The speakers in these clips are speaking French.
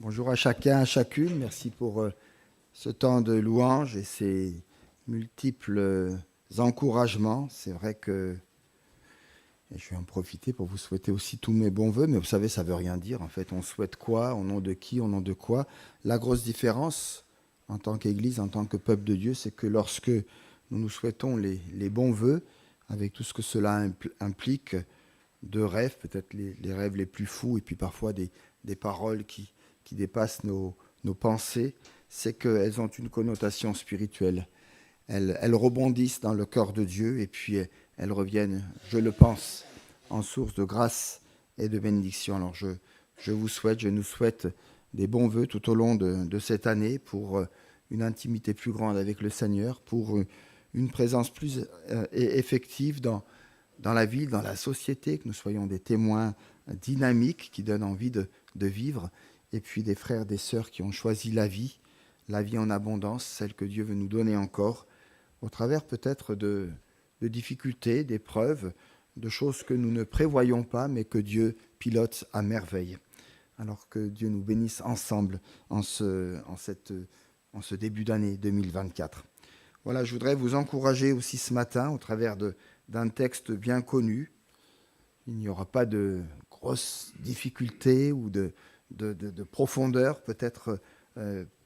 Bonjour à chacun, à chacune. Merci pour ce temps de louange et ces multiples encouragements. C'est vrai que et je vais en profiter pour vous souhaiter aussi tous mes bons voeux, mais vous savez, ça ne veut rien dire. En fait, on souhaite quoi, au nom de qui, au nom de quoi. La grosse différence en tant qu'Église, en tant que peuple de Dieu, c'est que lorsque nous nous souhaitons les bons voeux, avec tout ce que cela implique, de rêves, peut-être les rêves les plus fous, et puis parfois des paroles qui dépassent nos pensées, c'est qu'elles ont une connotation spirituelle. Elles rebondissent dans le cœur de Dieu et puis elles reviennent, je le pense, en source de grâce et de bénédiction. Alors je nous souhaite des bons vœux tout au long de cette année pour une intimité plus grande avec le Seigneur, pour une présence plus effective dans la ville, dans la société, que nous soyons des témoins dynamiques qui donnent envie de vivre, et puis des frères, des sœurs qui ont choisi la vie en abondance, celle que Dieu veut nous donner encore, au travers peut-être de difficultés, d'épreuves, de choses que nous ne prévoyons pas, mais que Dieu pilote à merveille. Alors que Dieu nous bénisse ensemble en ce début d'année 2024. Voilà, je voudrais vous encourager aussi ce matin au travers d'un texte bien connu. Il n'y aura pas de grosses difficultés ou de profondeur peut-être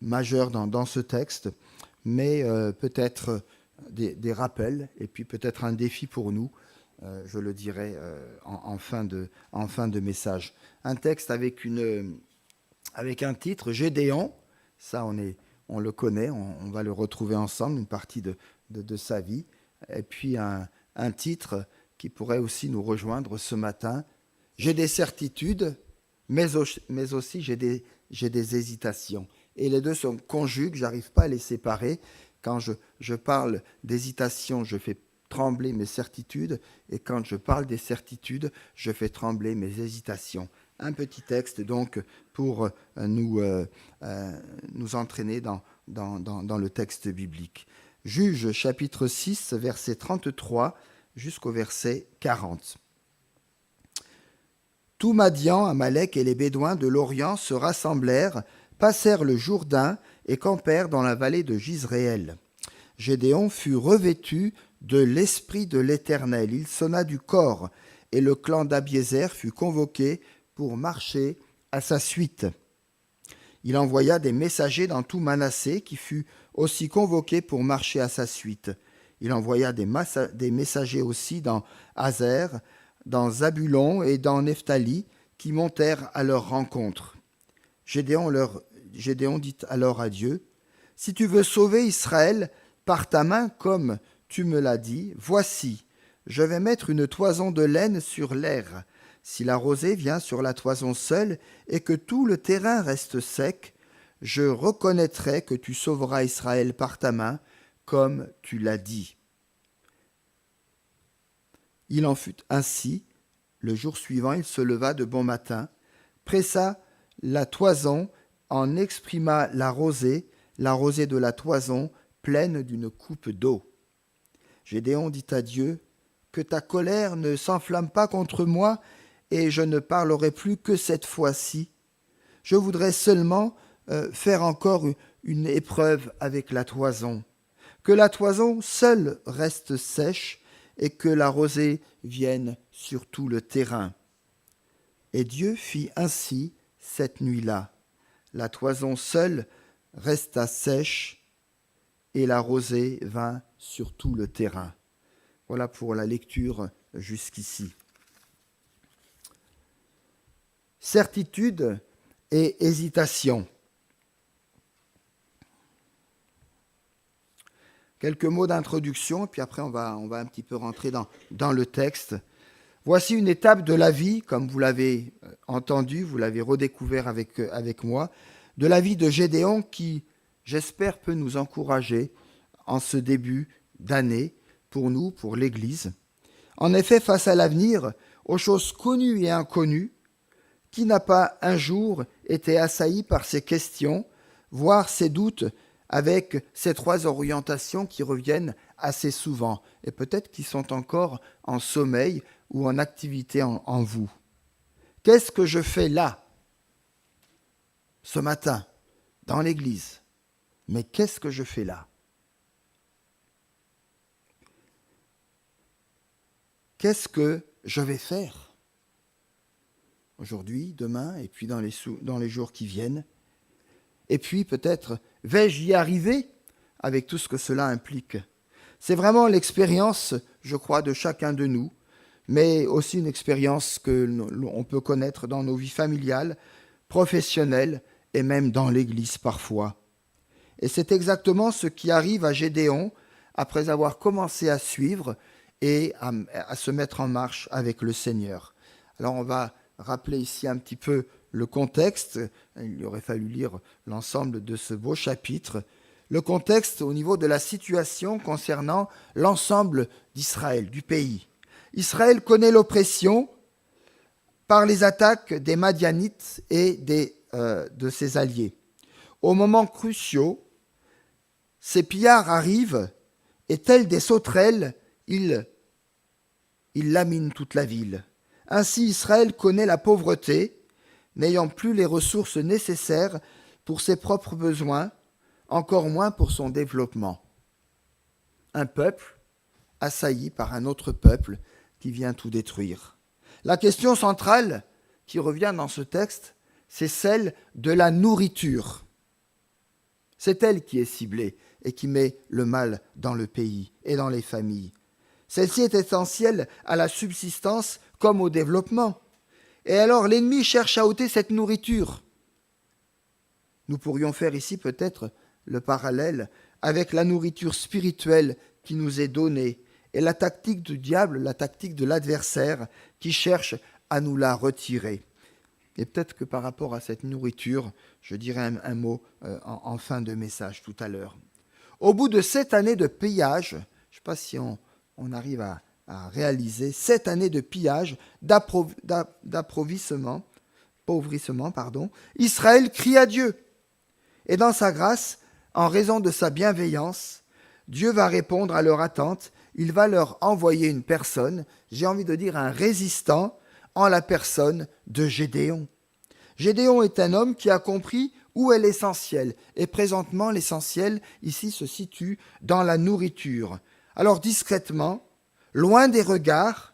majeure dans ce texte, mais peut-être des rappels et puis peut-être un défi pour nous, je le dirai en fin de message. Un texte avec un titre, Gédéon, ça on le connaît, on va le retrouver ensemble, une partie de sa vie, et puis un titre qui pourrait aussi nous rejoindre ce matin. J'ai des certitudes, mais aussi j'ai des hésitations. Et les deux se conjuguent, j'arrive pas à les séparer. Quand je parle d'hésitation, je fais trembler mes certitudes, et quand je parle des certitudes, je fais trembler mes hésitations. Un petit texte donc pour nous entraîner dans le texte biblique. Juges chapitre 6, verset 33 jusqu'au verset 40. Tout Madian, Amalek et les Bédouins de l'Orient se rassemblèrent, passèrent le Jourdain et campèrent dans la vallée de Jizréel. Gédéon fut revêtu de l'Esprit de l'Éternel. Il sonna du cor, et le clan d'Abiézer fut convoqué pour marcher à sa suite. Il envoya des messagers dans tout Manassé, qui fut aussi convoqué pour marcher à sa suite. Il envoya des messagers aussi dans Azer, dans Zabulon et dans Nephtali, qui montèrent à leur rencontre. Gédéon dit alors à Dieu, « Si tu veux sauver Israël par ta main, comme tu me l'as dit, voici, je vais mettre une toison de laine sur l'aire. Si la rosée vient sur la toison seule et que tout le terrain reste sec, je reconnaîtrai que tu sauveras Israël par ta main, comme tu l'as dit. » Il en fut ainsi. Le jour suivant, il se leva de bon matin, pressa la toison, en exprima la rosée de la toison pleine d'une coupe d'eau. Gédéon dit à Dieu, « Que ta colère ne s'enflamme pas contre moi, et je ne parlerai plus que cette fois-ci. Je voudrais seulement faire encore une épreuve avec la toison. Que la toison seule reste sèche, et que la rosée vienne sur tout le terrain. » Et Dieu fit ainsi cette nuit-là. La toison seule resta sèche, et la rosée vint sur tout le terrain. Voilà pour la lecture jusqu'ici. Certitude et hésitation. Quelques mots d'introduction, puis après on va un petit peu rentrer dans le texte. Voici une étape de la vie, comme vous l'avez entendu, vous l'avez redécouvert avec moi, de la vie de Gédéon qui, j'espère, peut nous encourager en ce début d'année, pour nous, pour l'Église. En effet, face à l'avenir, aux choses connues et inconnues, qui n'a pas un jour été assailli par ces questions, voire ces doutes, avec ces trois orientations qui reviennent assez souvent, et peut-être qui sont encore en sommeil ou en activité en vous. Qu'est-ce que je fais là? ce matin, dans l'église. Mais qu'est-ce que je fais là? Qu'est-ce que je vais faire aujourd'hui, demain, et puis dans les jours qui viennent? Et puis peut-être, vais-je y arriver avec tout ce que cela implique? C'est vraiment l'expérience, je crois, de chacun de nous, mais aussi une expérience que l'on peut connaître dans nos vies familiales, professionnelles et même dans l'Église parfois. Et c'est exactement ce qui arrive à Gédéon après avoir commencé à suivre et à se mettre en marche avec le Seigneur. Alors on va rappeler ici un petit peu le contexte. Il aurait fallu lire l'ensemble de ce beau chapitre. Le contexte au niveau de la situation concernant l'ensemble d'Israël, du pays. Israël connaît l'oppression par les attaques des Madianites et de ses alliés. Au moments cruciaux, ces pillards arrivent et tels des sauterelles, ils laminent toute la ville. Ainsi Israël connaît la pauvreté, n'ayant plus les ressources nécessaires pour ses propres besoins, encore moins pour son développement. Un peuple assailli par un autre peuple qui vient tout détruire. La question centrale qui revient dans ce texte, c'est celle de la nourriture. C'est elle qui est ciblée et qui met le mal dans le pays et dans les familles. Celle-ci est essentielle à la subsistance comme au développement. Et alors l'ennemi cherche à ôter cette nourriture. Nous pourrions faire ici peut-être le parallèle avec la nourriture spirituelle qui nous est donnée et la tactique du diable, la tactique de l'adversaire qui cherche à nous la retirer. Et peut-être que par rapport à cette nourriture, je dirai un mot en fin de message tout à l'heure. Au bout de 7 années de pillage, je ne sais pas si on arrive à réaliser 7 années de pillage, d'appauvrissement, Israël crie à Dieu. Et dans sa grâce, en raison de sa bienveillance, Dieu va répondre à leur attente. Il va leur envoyer une personne, j'ai envie de dire un résistant, en la personne de Gédéon. Gédéon est un homme qui a compris où est l'essentiel. Et présentement, l'essentiel ici se situe dans la nourriture. Alors discrètement, loin des regards,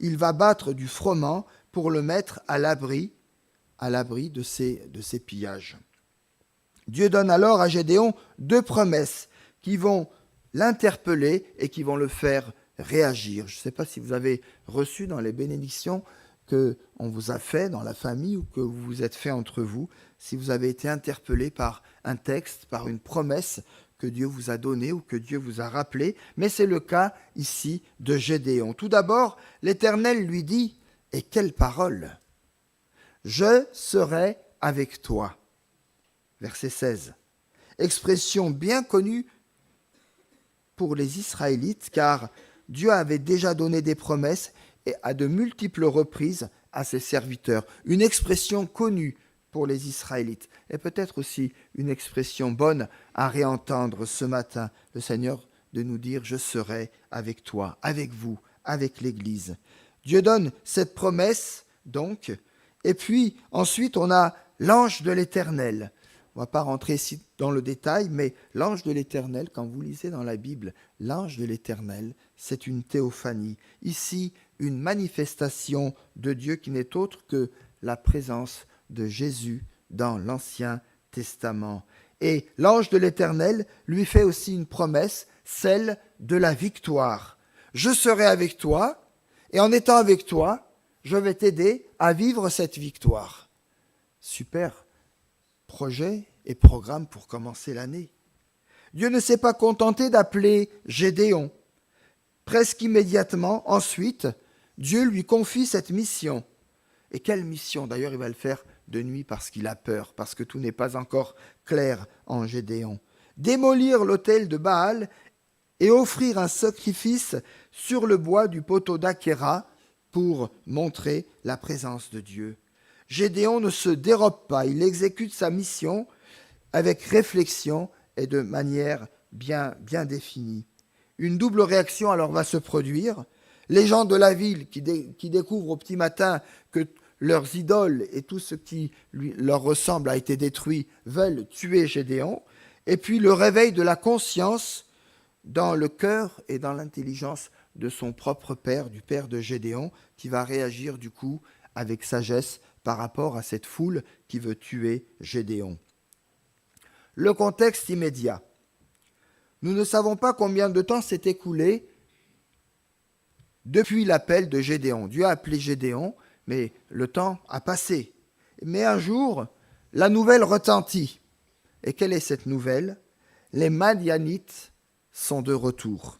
il va battre du froment pour le mettre à l'abri de ces pillages. Dieu donne alors à Gédéon 2 promesses qui vont l'interpeller et qui vont le faire réagir. Je ne sais pas si vous avez reçu dans les bénédictions qu'on vous a fait dans la famille ou que vous vous êtes fait entre vous, si vous avez été interpellé par un texte, par une promesse que Dieu vous a donnée ou que Dieu vous a rappelé, mais c'est le cas ici de Gédéon. Tout d'abord, l'Éternel lui dit, et quelle parole! Je serai avec toi. Verset 16. Expression bien connue pour les Israélites, car Dieu avait déjà donné des promesses et à de multiples reprises à ses serviteurs. Une expression connue pour les Israélites et peut-être aussi une expression bonne à réentendre ce matin. Le Seigneur de nous dire « Je serai avec toi, avec vous, avec l'Église ». Dieu donne cette promesse donc et puis ensuite on a l'ange de l'Éternel. On ne va pas rentrer ici dans le détail, mais l'ange de l'Éternel, quand vous lisez dans la Bible, l'ange de l'Éternel, c'est une théophanie. Ici, une manifestation de Dieu qui n'est autre que la présence de Jésus dans l'Ancien Testament. Et l'ange de l'Éternel lui fait aussi une promesse, celle de la victoire. Je serai avec toi, et en étant avec toi, je vais t'aider à vivre cette victoire. Super projet et programme pour commencer l'année. Dieu ne s'est pas contenté d'appeler Gédéon. Presque immédiatement, ensuite, Dieu lui confie cette mission. Et quelle mission? D'ailleurs, il va le faire de nuit parce qu'il a peur, parce que tout n'est pas encore clair en Gédéon. Démolir l'autel de Baal et offrir un sacrifice sur le bois du poteau d'Achéra pour montrer la présence de Dieu. Gédéon ne se dérobe pas, il exécute sa mission avec réflexion et de manière bien définie. Une double réaction alors va se produire. Les gens de la ville qui découvrent au petit matin que leurs idoles et tout ce qui leur ressemble a été détruit, veulent tuer Gédéon. Et puis le réveil de la conscience dans le cœur et dans l'intelligence de son propre père, du père de Gédéon, qui va réagir du coup avec sagesse par rapport à cette foule qui veut tuer Gédéon. Le contexte immédiat. Nous ne savons pas combien de temps s'est écoulé depuis l'appel de Gédéon. Dieu a appelé Gédéon, mais le temps a passé. Mais un jour, la nouvelle retentit. Et quelle est cette nouvelle? Les Madianites sont de retour.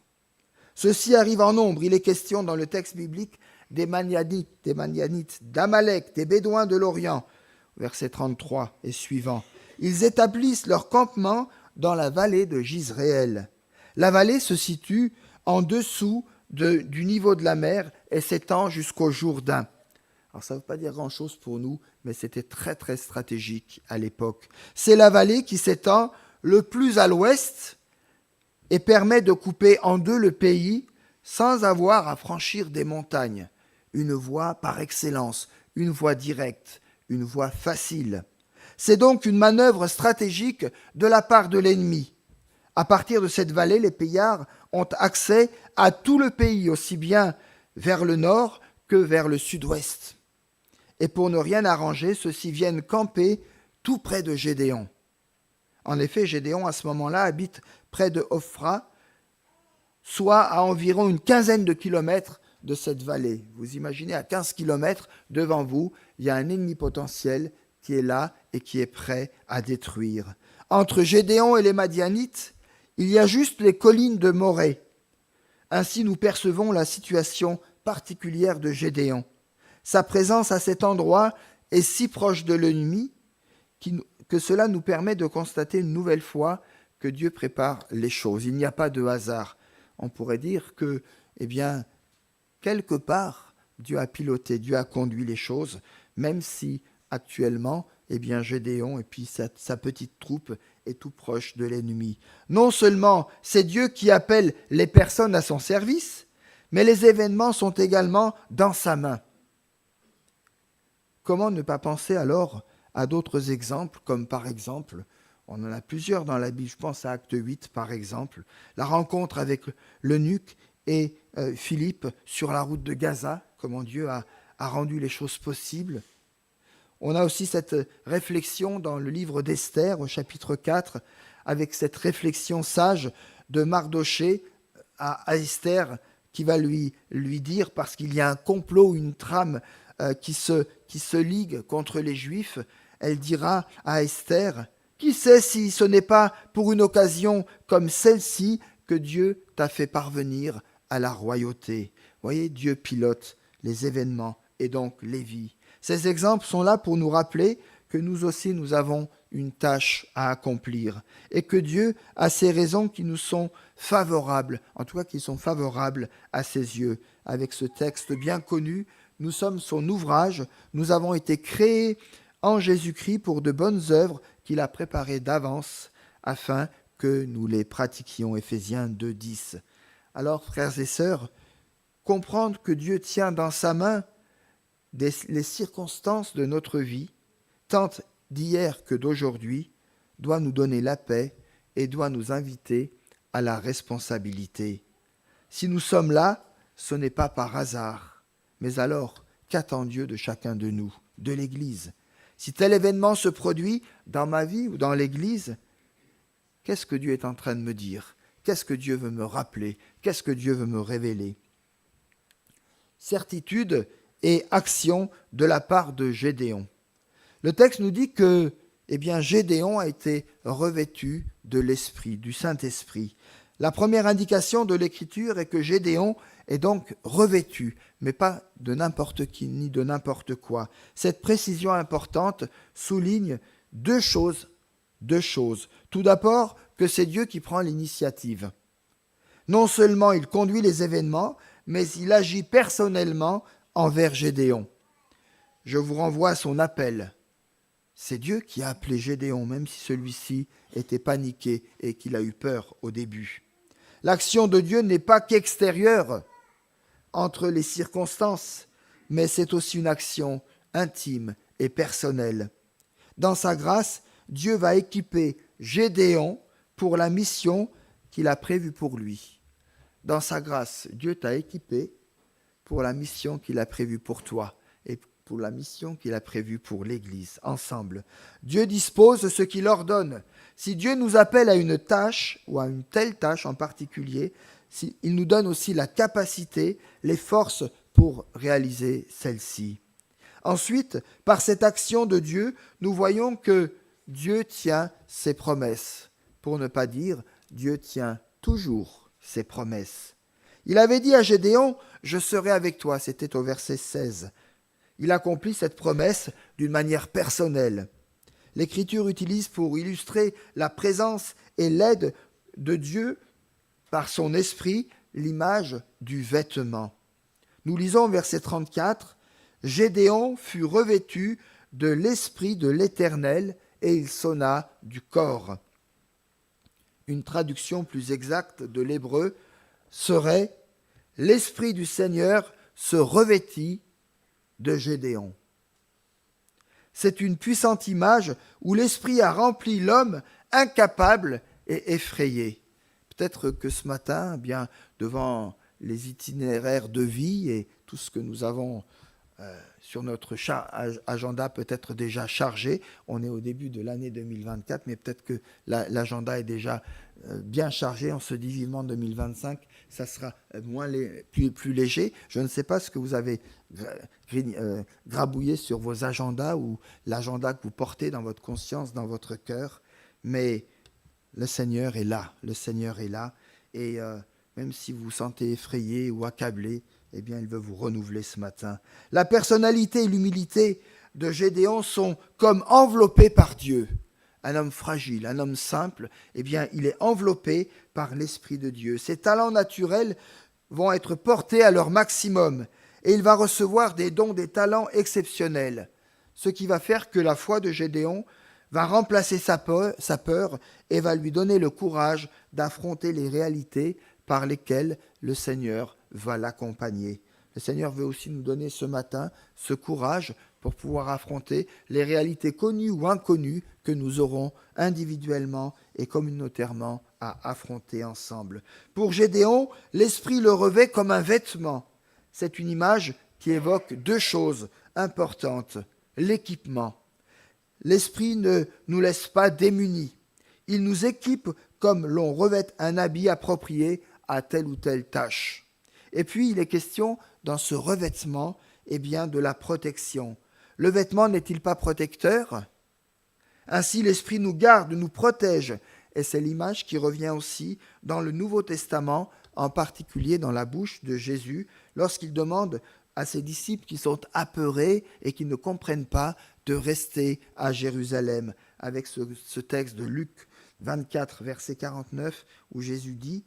Ceux-ci arrivent en nombre. Il est question dans le texte biblique des Madianites, d'Amalek, des Bédouins de l'Orient. Verset 33 et suivant. Ils établissent leur campement dans la vallée de Jizréel. La vallée se situe en dessous du niveau de la mer et s'étend jusqu'au Jourdain. Alors ça ne veut pas dire grand-chose pour nous, mais c'était très très stratégique à l'époque. C'est la vallée qui s'étend le plus à l'ouest et permet de couper en deux le pays sans avoir à franchir des montagnes. Une voie par excellence, une voie directe, une voie facile. C'est donc une manœuvre stratégique de la part de l'ennemi. À partir de cette vallée, les Payards ont accès à tout le pays, aussi bien vers le nord que vers le sud-ouest. Et pour ne rien arranger, ceux-ci viennent camper tout près de Gédéon. En effet, Gédéon, à ce moment-là, habite près de Ophra, soit à environ une quinzaine de kilomètres de cette vallée. Vous imaginez, à 15 kilomètres devant vous, il y a un ennemi potentiel qui est là et qui est prêt à détruire. Entre Gédéon et les Madianites, il y a juste les collines de Morée. Ainsi, nous percevons la situation particulière de Gédéon. Sa présence à cet endroit est si proche de l'ennemi que cela nous permet de constater une nouvelle fois que Dieu prépare les choses. Il n'y a pas de hasard. On pourrait dire que, quelque part, Dieu a piloté, Dieu a conduit les choses, même si actuellement, Gédéon et puis sa petite troupe est tout proche de l'ennemi. Non seulement c'est Dieu qui appelle les personnes à son service, mais les événements sont également dans sa main. Comment ne pas penser alors à d'autres exemples, comme par exemple, on en a plusieurs dans la Bible, je pense à Acte 8 par exemple, la rencontre avec l'eunuque et Philippe sur la route de Gaza, comment Dieu a rendu les choses possibles. On a aussi cette réflexion dans le livre d'Esther, au chapitre 4, avec cette réflexion sage de Mardoché à Esther, qui va lui dire, parce qu'il y a un complot, une trame qui se ligue contre les Juifs, elle dira à Esther, « Qui sait si ce n'est pas pour une occasion comme celle-ci que Dieu t'a fait parvenir à la royauté ?» Vous voyez, Dieu pilote les événements et donc les vies. Ces exemples sont là pour nous rappeler que nous aussi, nous avons une tâche à accomplir et que Dieu a ses raisons qui nous sont favorables, en tout cas qui sont favorables à ses yeux. Avec ce texte bien connu, nous sommes son ouvrage, nous avons été créés en Jésus-Christ pour de bonnes œuvres qu'il a préparées d'avance afin que nous les pratiquions. Éphésiens 2:10. Alors, frères et sœurs, comprendre que Dieu tient dans sa main les circonstances de notre vie, tant d'hier que d'aujourd'hui, doit nous donner la paix et doit nous inviter à la responsabilité. Si nous sommes là, ce n'est pas par hasard. Mais alors, qu'attend Dieu de chacun de nous, de l'Église? Si tel événement se produit dans ma vie ou dans l'Église, qu'est-ce que Dieu est en train de me dire? Qu'est-ce que Dieu veut me rappeler? Qu'est-ce que Dieu veut me révéler? Certitude et action de la part de Gédéon. Le texte nous dit que Gédéon a été revêtu de l'Esprit, du Saint-Esprit. La première indication de l'Écriture est que Gédéon est donc revêtu, mais pas de n'importe qui ni de n'importe quoi. Cette précision importante souligne deux choses. Tout d'abord, que c'est Dieu qui prend l'initiative. Non seulement il conduit les événements, mais il agit personnellement envers Gédéon. Je vous renvoie à son appel. C'est Dieu qui a appelé Gédéon, même si celui-ci était paniqué et qu'il a eu peur au début. L'action de Dieu n'est pas qu'extérieure entre les circonstances, mais c'est aussi une action intime et personnel. Dans sa grâce, Dieu va équiper Gédéon pour la mission qu'il a prévue pour lui. Dans sa grâce, Dieu t'a équipé pour la mission qu'il a prévue pour toi et pour la mission qu'il a prévue pour l'Église, ensemble. Dieu dispose ce qu'il ordonne. Si Dieu nous appelle à une tâche ou à une telle tâche en particulier, il nous donne aussi la capacité, les forces pour réaliser celle-ci. Ensuite, par cette action de Dieu, nous voyons que Dieu tient ses promesses. Pour ne pas dire, Dieu tient toujours ses promesses. Il avait dit à Gédéon, « Je serai avec toi », c'était au verset 16. Il accomplit cette promesse d'une manière personnelle. L'Écriture utilise pour illustrer la présence et l'aide de Dieu par son esprit l'image du vêtement. Nous lisons verset 34, « Gédéon fut revêtu de l'esprit de l'Éternel et il sonna du corps. » Une traduction plus exacte de l'hébreu serait « L'esprit du Seigneur se revêtit de Gédéon. » C'est une puissante image où l'esprit a rempli l'homme incapable et effrayé. Peut-être que ce matin, bien devant les itinéraires de vie et tout ce que nous avons sur notre agenda peut-être déjà chargé, on est au début de l'année 2024, mais peut-être que l'agenda est déjà bien chargé, on se dit vivement 2025, ça sera plus léger. Je ne sais pas ce que vous avez grabouillé sur vos agendas ou l'agenda que vous portez dans votre conscience, dans votre cœur, mais le Seigneur est là, et même si vous vous sentez effrayé ou accablé, eh bien, il veut vous renouveler ce matin. La personnalité et l'humilité de Gédéon sont comme enveloppées par Dieu. Un homme fragile, un homme simple, eh bien, il est enveloppé par l'Esprit de Dieu. Ses talents naturels vont être portés à leur maximum et il va recevoir des dons, des talents exceptionnels. Ce qui va faire que la foi de Gédéon va remplacer sa peur et va lui donner le courage d'affronter les réalités par lesquelles le Seigneur va l'accompagner. Le Seigneur veut aussi nous donner ce matin ce courage pour pouvoir affronter les réalités connues ou inconnues que nous aurons individuellement et communautairement à affronter ensemble. Pour Gédéon, l'Esprit le revêt comme un vêtement. C'est une image qui évoque deux choses importantes. L'équipement. L'Esprit ne nous laisse pas démunis. Il nous équipe comme l'on revêt un habit approprié à telle ou telle tâche. Et puis, il est question, dans ce revêtement, eh bien, de la protection. Le vêtement n'est-il pas protecteur ? Ainsi, l'Esprit nous garde, nous protège. Et c'est l'image qui revient aussi dans le Nouveau Testament, en particulier dans la bouche de Jésus, lorsqu'il demande à ses disciples qui sont apeurés et qui ne comprennent pas de rester à Jérusalem. Avec ce texte de Luc 24, verset 49, où Jésus dit,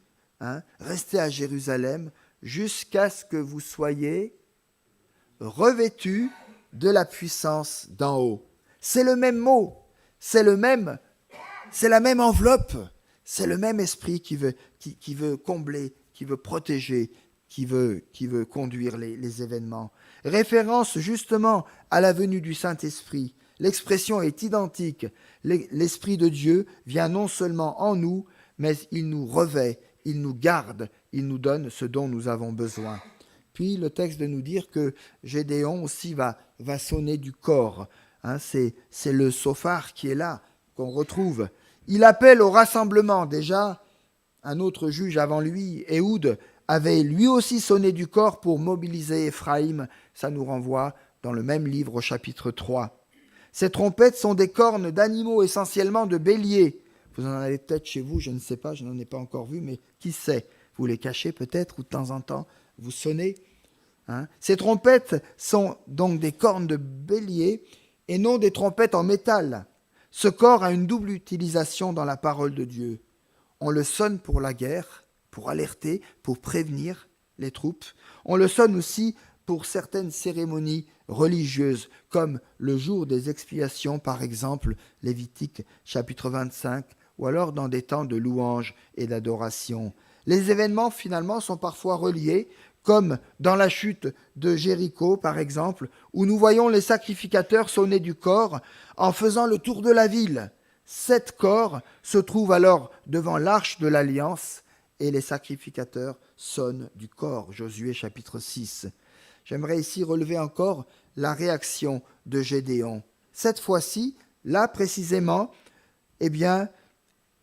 restez à Jérusalem jusqu'à ce que vous soyez revêtus de la puissance d'en haut. C'est le même mot, c'est la même enveloppe, c'est le même esprit qui veut combler, qui veut protéger, qui veut conduire les événements. Référence justement à la venue du Saint-Esprit. L'expression est identique. L'Esprit de Dieu vient non seulement en nous, mais il nous revêt, il nous garde, il nous donne ce dont nous avons besoin. Puis le texte de nous dire que Gédéon aussi va sonner du corps. C'est le sophar qui est là, qu'on retrouve. Il appelle au rassemblement. Déjà, un autre juge avant lui, Éhoud, avait lui aussi sonné du corps pour mobiliser Éphraïm. Ça nous renvoie dans le même livre au chapitre 3. Ces trompettes sont des cornes d'animaux, essentiellement de béliers. Vous en avez peut-être chez vous, je ne sais pas, je n'en ai pas encore vu, mais qui sait ? Vous les cachez peut-être ou de temps en temps, vous sonnez. Ces trompettes sont donc des cornes de bélier et non des trompettes en métal. Ce corps a une double utilisation dans la parole de Dieu. On le sonne pour la guerre, pour alerter, pour prévenir les troupes. On le sonne aussi pour certaines cérémonies religieuses, comme le jour des expiations, par exemple, Lévitique chapitre 25, ou alors dans des temps de louange et d'adoration. Les événements, finalement, sont parfois reliés, comme dans la chute de Jéricho, par exemple, où nous voyons les sacrificateurs sonner du cor en faisant le tour de la ville. 7 corps se trouvent alors devant l'arche de l'Alliance et les sacrificateurs sonnent du cor. Josué chapitre 6. J'aimerais ici relever encore la réaction de Gédéon. Cette fois-ci, là précisément,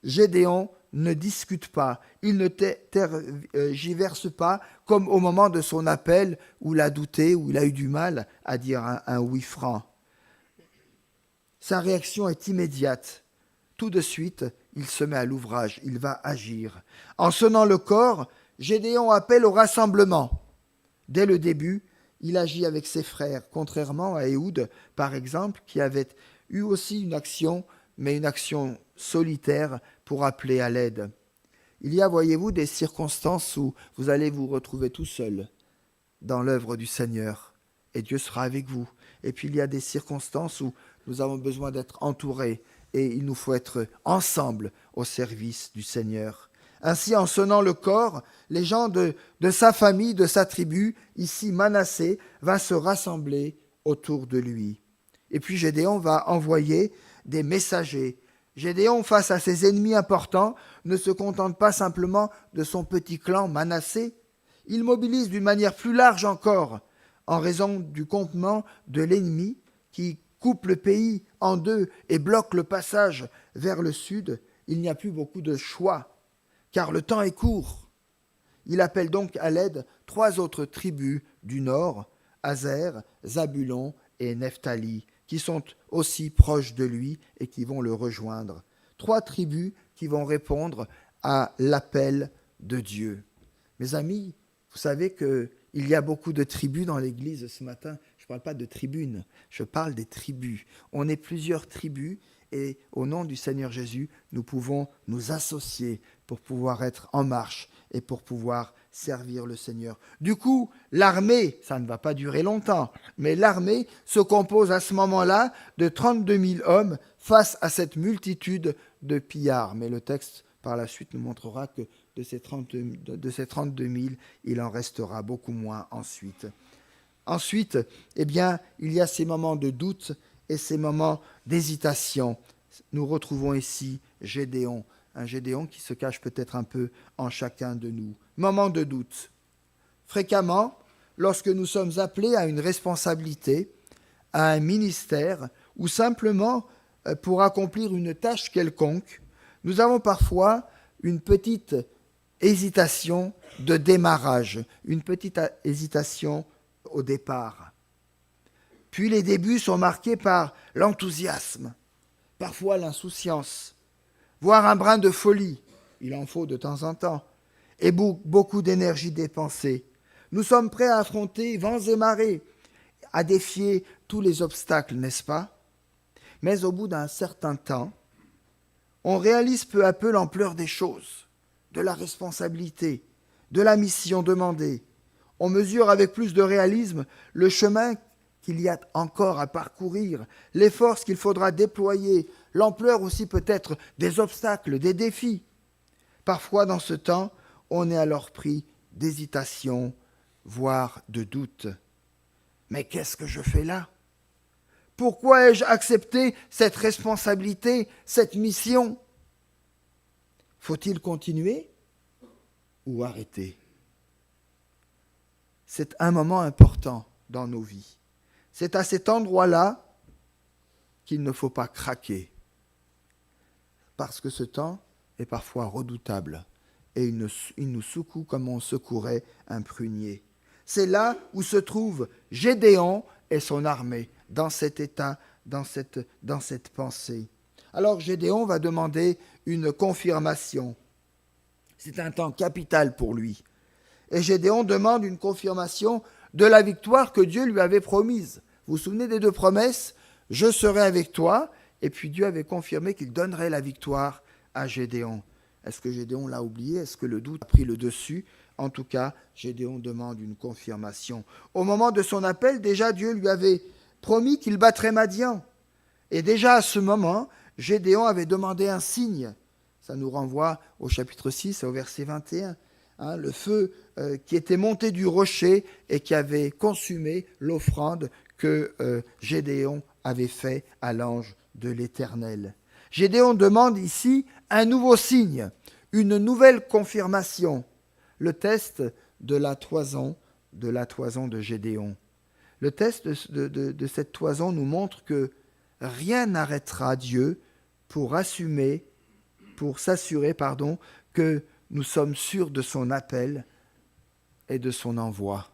Gédéon ne discute pas, il ne tergiverse pas comme au moment de son appel où il a douté, où il a eu du mal à dire un oui franc. Sa réaction est immédiate. Tout de suite, il se met à l'ouvrage, il va agir. En sonnant le cor, Gédéon appelle au rassemblement. Dès le début, il agit avec ses frères, contrairement à Éhoud, par exemple, qui avait eu aussi une action, mais une action solitaire pour appeler à l'aide. Il y a, voyez-vous, des circonstances où vous allez vous retrouver tout seul dans l'œuvre du Seigneur, et Dieu sera avec vous. Et puis il y a des circonstances où nous avons besoin d'être entourés, et il nous faut être ensemble au service du Seigneur. Ainsi, en sonnant le cor, les gens de sa famille, de sa tribu, ici Manassé, va se rassembler autour de lui. Et puis Gédéon va envoyer des messagers. Gédéon, face à ses ennemis importants, ne se contente pas simplement de son petit clan Manassé. Il mobilise d'une manière plus large encore, en raison du campement de l'ennemi qui coupe le pays en deux et bloque le passage vers le sud. Il n'y a plus beaucoup de choix, car le temps est court. Il appelle donc à l'aide 3 autres tribus du nord, Aser, Zabulon et Nephtali, qui sont aussi proches de lui et qui vont le rejoindre. 3 tribus qui vont répondre à l'appel de Dieu. Mes amis, vous savez qu'il y a beaucoup de tribus dans l'Église ce matin. Je ne parle pas de tribunes, je parle des tribus. On est plusieurs tribus et au nom du Seigneur Jésus, nous pouvons nous associer pour pouvoir être en marche et pour pouvoir servir le Seigneur. Du coup, l'armée, ça ne va pas durer longtemps, mais l'armée se compose à ce moment-là de 32 000 hommes face à cette multitude de pillards. Mais le texte, par la suite, nous montrera que de ces 32 000, il en restera beaucoup moins ensuite. Ensuite, il y a ces moments de doute et ces moments d'hésitation. Nous retrouvons ici Gédéon, un Gédéon qui se cache peut-être un peu en chacun de nous. Moment de doute. Fréquemment, lorsque nous sommes appelés à une responsabilité, à un ministère, ou simplement pour accomplir une tâche quelconque, nous avons parfois une petite hésitation de démarrage, une petite hésitation au départ. Puis les débuts sont marqués par l'enthousiasme, parfois l'insouciance, voire un brin de folie, il en faut de temps en temps, et beaucoup d'énergie dépensée. Nous sommes prêts à affronter vents et marées, à défier tous les obstacles, n'est-ce pas? Mais au bout d'un certain temps, on réalise peu à peu l'ampleur des choses, de la responsabilité, de la mission demandée. On mesure avec plus de réalisme le chemin qu'il y a encore à parcourir, les forces qu'il faudra déployer, l'ampleur aussi peut-être des obstacles, des défis. Parfois, dans ce temps, on est alors pris d'hésitation, voire de doute. Mais qu'est-ce que je fais là? Pourquoi ai-je accepté cette responsabilité, cette mission? Faut-il continuer ou arrêter? C'est un moment important dans nos vies. C'est à cet endroit-là qu'il ne faut pas craquer, parce que ce temps est parfois redoutable et il nous secoue comme on secourait un prunier. C'est là où se trouve Gédéon et son armée, dans cet état, dans cette pensée. Alors Gédéon va demander une confirmation. C'est un temps capital pour lui. Et Gédéon demande une confirmation de la victoire que Dieu lui avait promise. Vous vous souvenez des 2 promesses? Je serai avec toi. Et puis Dieu avait confirmé qu'il donnerait la victoire à Gédéon. Est-ce que Gédéon l'a oublié? Est-ce que le doute a pris le dessus? En tout cas, Gédéon demande une confirmation. Au moment de son appel, déjà Dieu lui avait promis qu'il battrait Madian. Et déjà à ce moment, Gédéon avait demandé un signe. Ça nous renvoie au chapitre 6, au verset 21. le feu qui était monté du rocher et qui avait consumé l'offrande que Gédéon avait fait à l'ange de l'Éternel. Gédéon demande ici un nouveau signe, une nouvelle confirmation, le test de la toison de Gédéon. Le test de cette toison nous montre que rien n'arrêtera Dieu pour s'assurer, que nous sommes sûrs de son appel et de son envoi.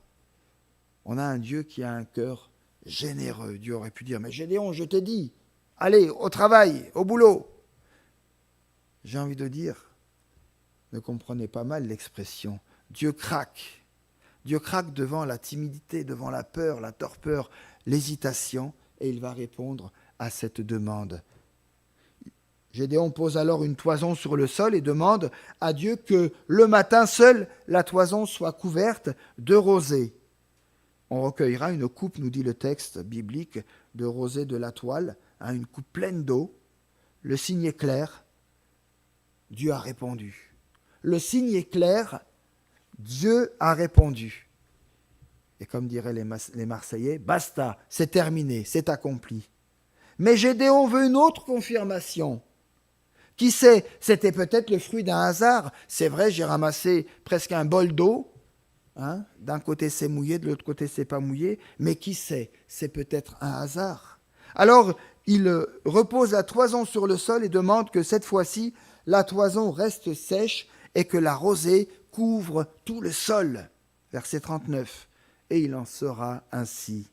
On a un Dieu qui a un cœur généreux. Dieu aurait pu dire, mais Gédéon, je t'ai dit, allez, au travail, au boulot. J'ai envie de dire, ne comprenez pas mal l'expression. Dieu craque. Dieu craque devant la timidité, devant la peur, la torpeur, l'hésitation, et il va répondre à cette demande. Gédéon pose alors une toison sur le sol et demande à Dieu que le matin seul, la toison soit couverte de rosée. On recueillera une coupe, nous dit le texte biblique, de rosée de la toile, une coupe pleine d'eau. Le signe est clair, Dieu a répondu. Le signe est clair, Dieu a répondu. Et comme diraient les Marseillais, basta, c'est terminé, c'est accompli. Mais Gédéon veut une autre confirmation. Qui sait, c'était peut-être le fruit d'un hasard. C'est vrai, j'ai ramassé presque un bol d'eau. D'un côté c'est mouillé, de l'autre côté c'est pas mouillé. Mais qui sait, c'est peut-être un hasard. Alors, il repose la toison sur le sol et demande que cette fois-ci, la toison reste sèche et que la rosée couvre tout le sol. Verset 39. Et il en sera ainsi.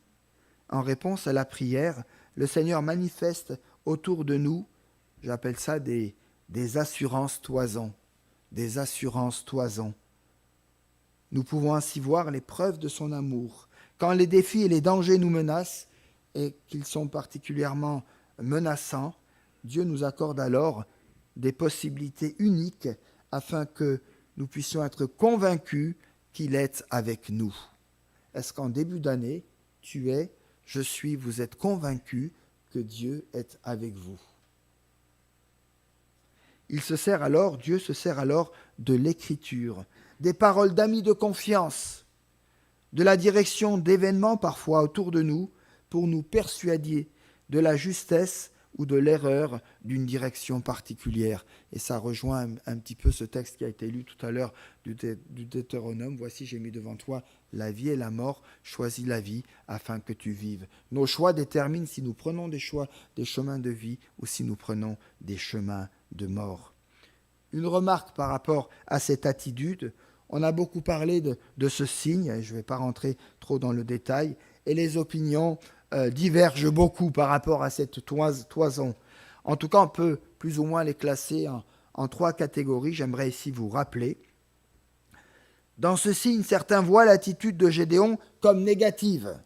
En réponse à la prière, le Seigneur manifeste autour de nous, j'appelle ça des assurances toisons. Des assurances toisons. Nous pouvons ainsi voir les preuves de son amour. Quand les défis et les dangers nous menacent, et qu'ils sont particulièrement menaçants, Dieu nous accorde alors des possibilités uniques afin que nous puissions être convaincus qu'il est avec nous. Est-ce qu'en début d'année, tu es, je suis, vous êtes convaincus que Dieu est avec vous? Dieu se sert alors de l'écriture, des paroles d'amis de confiance, de la direction d'événements parfois autour de nous pour nous persuader de la justesse ou de l'erreur d'une direction particulière. Et ça rejoint un petit peu ce texte qui a été lu tout à l'heure du Deutéronome. Voici, j'ai mis devant toi la vie et la mort. Choisis la vie afin que tu vives. Nos choix déterminent si nous prenons des chemins de vie ou si nous prenons des chemins de mort. Une remarque par rapport à cette attitude. On a beaucoup parlé de ce signe, et je ne vais pas rentrer trop dans le détail, et les opinions divergent beaucoup par rapport à cette toison. En tout cas, on peut plus ou moins les classer en trois catégories. J'aimerais ici vous rappeler. Dans ce signe, certains voient l'attitude de Gédéon comme négative.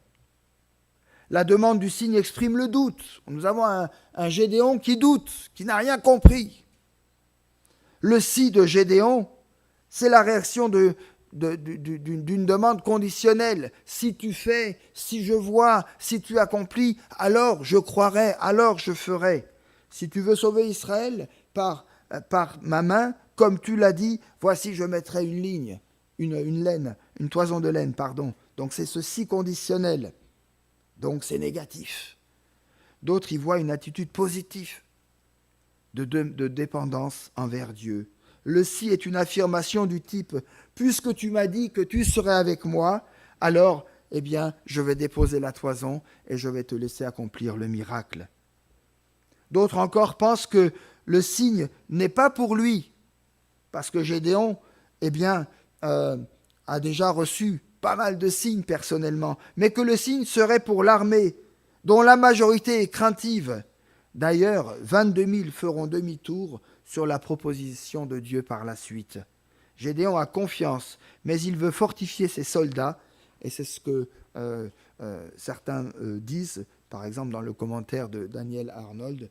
La demande du signe exprime le doute. Nous avons un Gédéon qui doute, qui n'a rien compris. Le si de Gédéon, c'est la réaction d'une demande conditionnelle. Si tu fais, si je vois, si tu accomplis, alors je croirai, alors je ferai. Si tu veux sauver Israël par ma main, comme tu l'as dit, voici je mettrai une ligne, une toison de laine, pardon. Donc c'est ceci conditionnel. Donc c'est négatif. D'autres y voient une attitude positive de dépendance envers Dieu. Le si est une affirmation du type « Puisque tu m'as dit que tu serais avec moi, alors, eh bien, je vais déposer la toison et je vais te laisser accomplir le miracle. » D'autres encore pensent que le signe n'est pas pour lui, parce que Gédéon, eh bien, a déjà reçu pas mal de signes personnellement, mais que le signe serait pour l'armée, dont la majorité est craintive. D'ailleurs, 22 000 feront demi-tour sur la proposition de Dieu par la suite. Gédéon a confiance, mais il veut fortifier ses soldats, et c'est ce que certains disent, par exemple dans le commentaire de Daniel Arnold,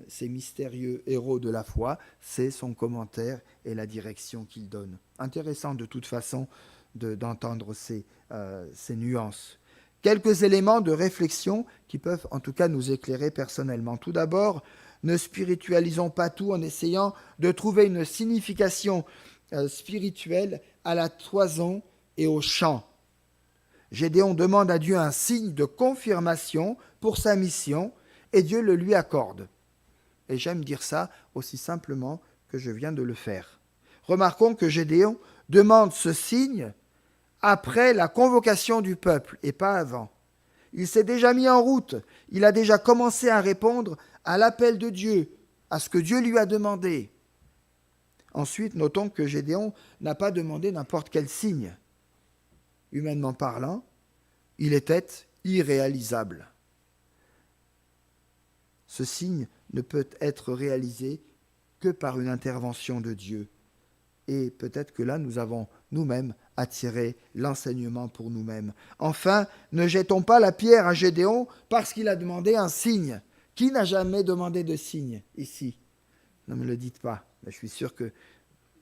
ces mystérieux héros de la foi, c'est son commentaire et la direction qu'il donne. Intéressant de toute façon d'entendre ces nuances. Quelques éléments de réflexion qui peuvent en tout cas nous éclairer personnellement. Tout d'abord, ne spiritualisons pas tout en essayant de trouver une signification spirituel à la toison et au champ. Gédéon demande à Dieu un signe de confirmation pour sa mission et Dieu le lui accorde. Et j'aime dire ça aussi simplement que je viens de le faire. Remarquons que Gédéon demande ce signe après la convocation du peuple et pas avant. Il s'est déjà mis en route, il a déjà commencé à répondre à l'appel de Dieu, à ce que Dieu lui a demandé. Ensuite, notons que Gédéon n'a pas demandé n'importe quel signe. Humainement parlant, il était irréalisable. Ce signe ne peut être réalisé que par une intervention de Dieu. Et peut-être que là, nous avons nous-mêmes à tirer l'enseignement pour nous-mêmes. Enfin, ne jetons pas la pierre à Gédéon parce qu'il a demandé un signe. Qui n'a jamais demandé de signe ici? Ne me le dites pas. Mais je suis sûr que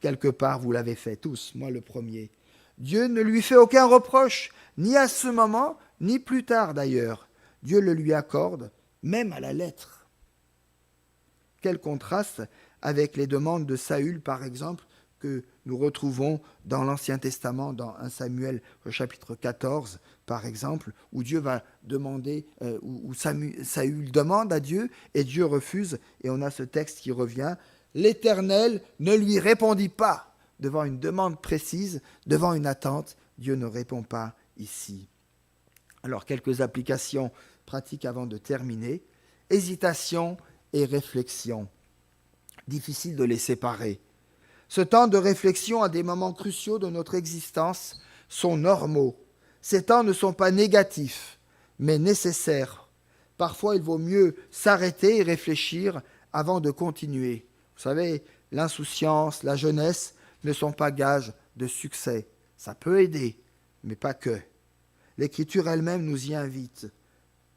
quelque part, vous l'avez fait tous, moi le premier. Dieu ne lui fait aucun reproche, ni à ce moment, ni plus tard d'ailleurs. Dieu le lui accorde, même à la lettre. Quel contraste avec les demandes de Saül, par exemple, que nous retrouvons dans l'Ancien Testament, dans 1 Samuel au chapitre 14, par exemple, où Dieu va demander, où Saül demande à Dieu et Dieu refuse, et on a ce texte qui revient. L'Éternel ne lui répondit pas. Devant une demande précise, devant une attente, Dieu ne répond pas ici. Alors, quelques applications pratiques avant de terminer. Hésitation et réflexion. Difficile de les séparer. Ce temps de réflexion à des moments cruciaux de notre existence sont normaux. Ces temps ne sont pas négatifs, mais nécessaires. Parfois, il vaut mieux s'arrêter et réfléchir avant de continuer. Vous savez, l'insouciance, la jeunesse ne sont pas gages de succès. Ça peut aider, mais pas que. L'Écriture elle-même nous y invite.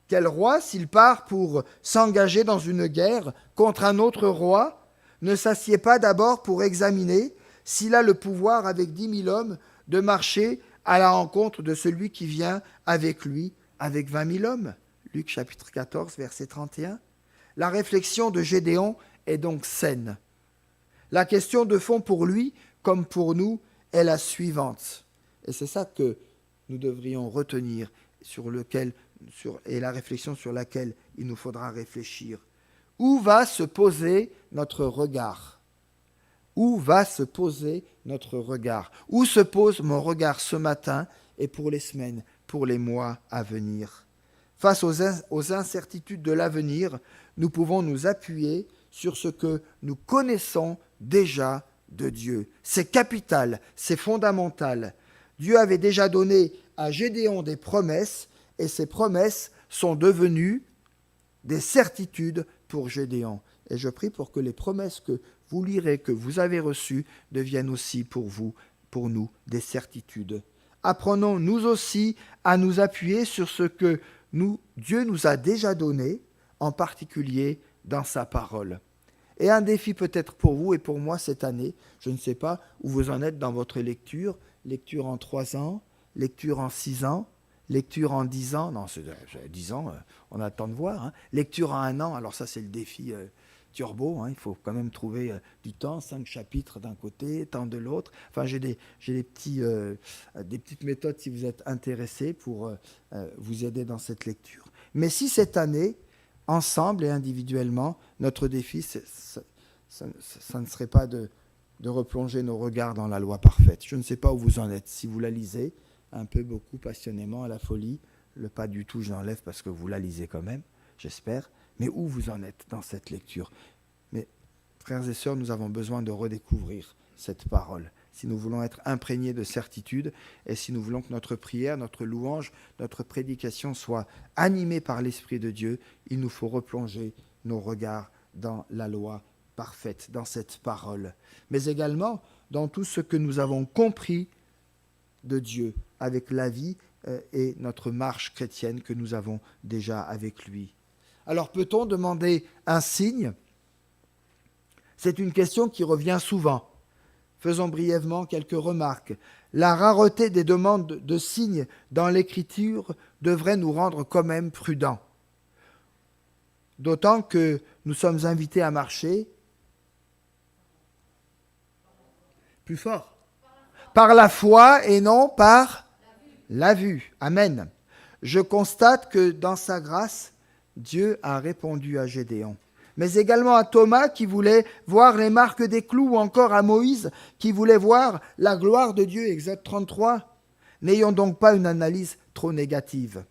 Quel roi, s'il part pour s'engager dans une guerre contre un autre roi, ne s'assied pas d'abord pour examiner s'il a le pouvoir avec 10 000 hommes de marcher à la rencontre de celui qui vient avec lui, avec 20 000 hommes? Luc chapitre 14, verset 31. La réflexion de Gédéon est donc saine. La question de fond pour lui, comme pour nous, est la suivante. Et c'est ça que nous devrions retenir, et la réflexion sur laquelle il nous faudra réfléchir. Où va se poser notre regard? Où va se poser notre regard? Où se pose mon regard ce matin et pour les semaines, pour les mois à venir? Face aux incertitudes de l'avenir, nous pouvons nous appuyer sur ce que nous connaissons déjà de Dieu. C'est capital, c'est fondamental. Dieu avait déjà donné à Gédéon des promesses et ces promesses sont devenues des certitudes pour Gédéon. Et je prie pour que les promesses que vous lirez, que vous avez reçues, deviennent aussi pour vous, pour nous, des certitudes. Apprenons nous aussi à nous appuyer sur ce que Dieu nous a déjà donné, en particulier dans sa parole. Et un défi peut-être pour vous et pour moi cette année, je ne sais pas où vous en êtes dans votre lecture en 3 ans, lecture en 6 ans, lecture en 10 ans, non, 10 ans, on attend de voir, hein. Lecture en 1 an, alors ça c'est le défi turbo, hein, il faut quand même trouver du temps, 5 chapitres d'un côté, tant de l'autre. Enfin, j'ai des petites méthodes si vous êtes intéressés pour vous aider dans cette lecture. Mais si cette année, ensemble et individuellement, notre défi, ça ne serait pas de replonger nos regards dans la loi parfaite. Je ne sais pas où vous en êtes, si vous la lisez, un peu, beaucoup, passionnément, à la folie, le pas du tout, je l'enlève parce que vous la lisez quand même, j'espère, mais où vous en êtes dans cette lecture? Mais, frères et sœurs, nous avons besoin de redécouvrir cette parole, si nous voulons être imprégnés de certitude, et si nous voulons que notre prière, notre louange, notre prédication soit animée par l'Esprit de Dieu, il nous faut replonger nos regards dans la loi parfaite, dans cette parole, mais également dans tout ce que nous avons compris de Dieu, avec la vie et notre marche chrétienne que nous avons déjà avec lui. Alors peut-on demander un signe? C'est une question qui revient souvent. Faisons brièvement quelques remarques. La rareté des demandes de signes dans l'Écriture devrait nous rendre quand même prudents. D'autant que nous sommes invités à marcher Plus fort. Par la foi et non par la vue. Amen. Je constate que dans sa grâce, Dieu a répondu à Gédéon, mais également à Thomas qui voulait voir les marques des clous, ou encore à Moïse qui voulait voir la gloire de Dieu, Exode 33. N'ayons donc pas une analyse trop négative.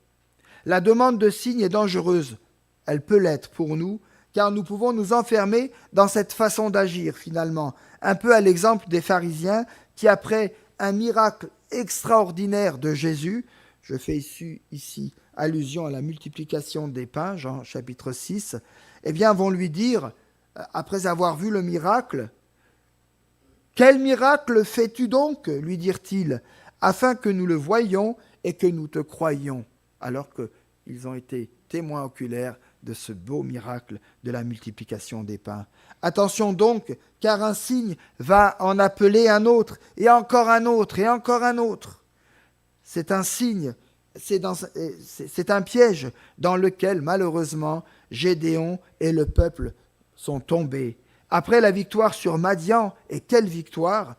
La demande de signes est dangereuse. Elle peut l'être pour nous, car nous pouvons nous enfermer dans cette façon d'agir finalement, un peu à l'exemple des pharisiens qui, après un miracle extraordinaire de Jésus, je fais ici allusion à la multiplication des pains, Jean chapitre 6, eh bien vont lui dire, après avoir vu le miracle, « Quel miracle fais-tu donc ?» lui dirent-ils, « afin que nous le voyions et que nous te croyions. » Alors qu'ils ont été témoins oculaires de ce beau miracle de la multiplication des pains. Attention donc, car un signe va en appeler un autre, et encore un autre, et encore un autre. C'est un signe, c'est un piège dans lequel, malheureusement, Gédéon et le peuple sont tombés. Après la victoire sur Madian, et quelle victoire,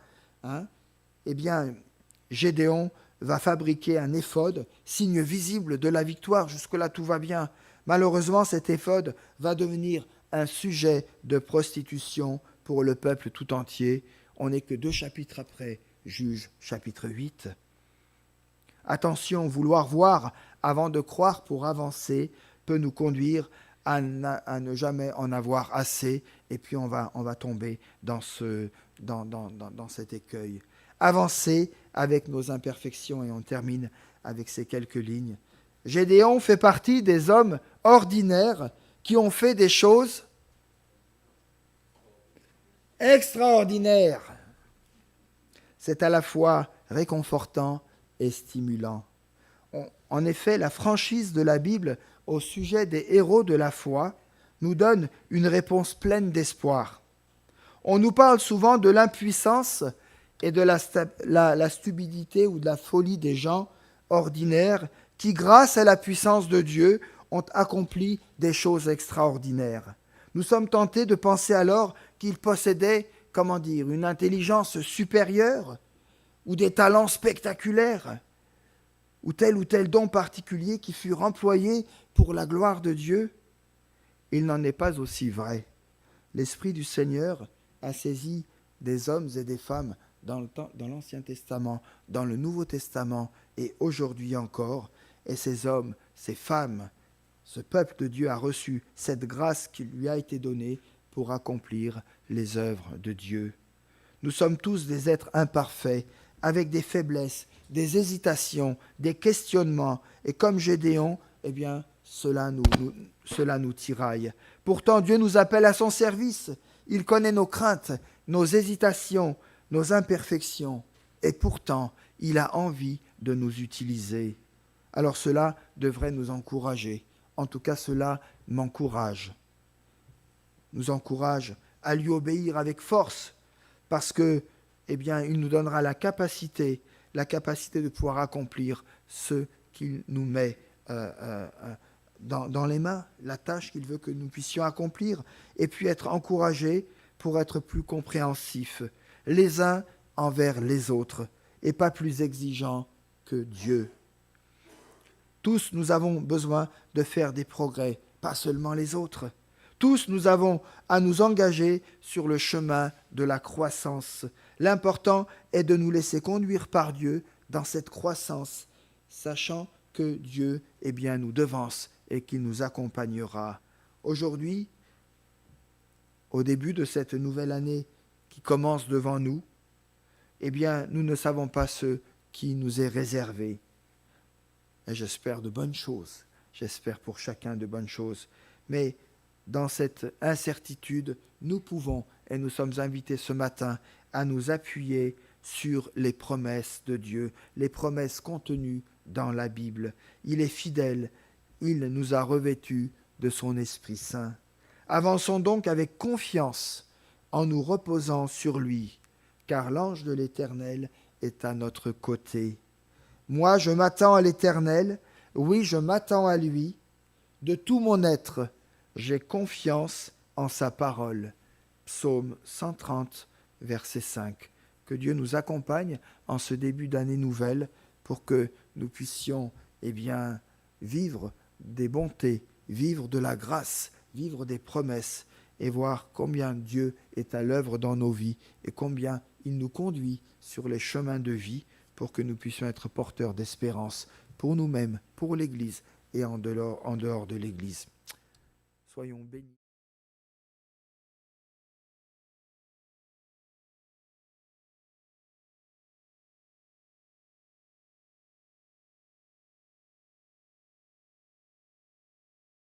eh bien, Gédéon va fabriquer un éphod, signe visible de la victoire. Jusque-là, tout va bien. Malheureusement, cet éphod va devenir un sujet de prostitution pour le peuple tout entier. On n'est que 2 chapitres après, Juge chapitre 8. Attention, vouloir voir avant de croire pour avancer peut nous conduire à ne jamais en avoir assez, et puis on va tomber dans cet écueil. Avancer avec nos imperfections, et on termine avec ces quelques lignes. Gédéon fait partie des hommes ordinaires qui ont fait des choses extraordinaires. C'est à la fois réconfortant et stimulant. En effet, la franchise de la Bible au sujet des héros de la foi nous donne une réponse pleine d'espoir. On nous parle souvent de l'impuissance et de la stupidité ou de la folie des gens ordinaires qui, grâce à la puissance de Dieu, ont accompli des choses extraordinaires. Nous sommes tentés de penser alors qu'ils possédaient, une intelligence supérieure, ou des talents spectaculaires, ou tel don particulier qui furent employés pour la gloire de Dieu. Il n'en est pas aussi vrai. L'Esprit du Seigneur a saisi des hommes et des femmes dans l'Ancien Testament, dans le Nouveau Testament et aujourd'hui encore. Et ces hommes, ces femmes, ce peuple de Dieu a reçu cette grâce qui lui a été donnée pour accomplir les œuvres de Dieu. Nous sommes tous des êtres imparfaits, avec des faiblesses, des hésitations, des questionnements. Et comme Gédéon, eh bien, cela nous tiraille. Pourtant, Dieu nous appelle à son service. Il connaît nos craintes, nos hésitations, nos imperfections. Et pourtant, il a envie de nous utiliser. Alors cela devrait nous encourager. En tout cas, cela m'encourage. Nous encourage à lui obéir avec force, parce que, eh bien, il nous donnera la capacité de pouvoir accomplir ce qu'il nous met dans les mains, la tâche qu'il veut que nous puissions accomplir, et puis être encouragés pour être plus compréhensifs, les uns envers les autres, et pas plus exigeants que Dieu. Tous, nous avons besoin de faire des progrès, pas seulement les autres. Tous, nous avons à nous engager sur le chemin de la croissance. L'important est de nous laisser conduire par Dieu dans cette croissance, sachant que Dieu, eh bien, nous devance et qu'il nous accompagnera. Aujourd'hui, au début de cette nouvelle année qui commence devant nous, eh bien, nous ne savons pas ce qui nous est réservé. Et j'espère de bonnes choses. J'espère pour chacun de bonnes choses. Mais dans cette incertitude, nous pouvons, et nous sommes invités ce matin, à nous appuyer sur les promesses de Dieu, les promesses contenues dans la Bible. Il est fidèle, il nous a revêtus de son Esprit Saint. Avançons donc avec confiance en nous reposant sur lui, car l'ange de l'Éternel est à notre côté. Moi, je m'attends à l'Éternel, oui, je m'attends à lui, de tout mon être, j'ai confiance en sa parole. Psaume 130, verset 5. Que Dieu nous accompagne en ce début d'année nouvelle pour que nous puissions vivre des bontés, vivre de la grâce, vivre des promesses et voir combien Dieu est à l'œuvre dans nos vies et combien il nous conduit sur les chemins de vie pour que nous puissions être porteurs d'espérance pour nous-mêmes, pour l'Église et en dehors de l'Église. Soyons bénis.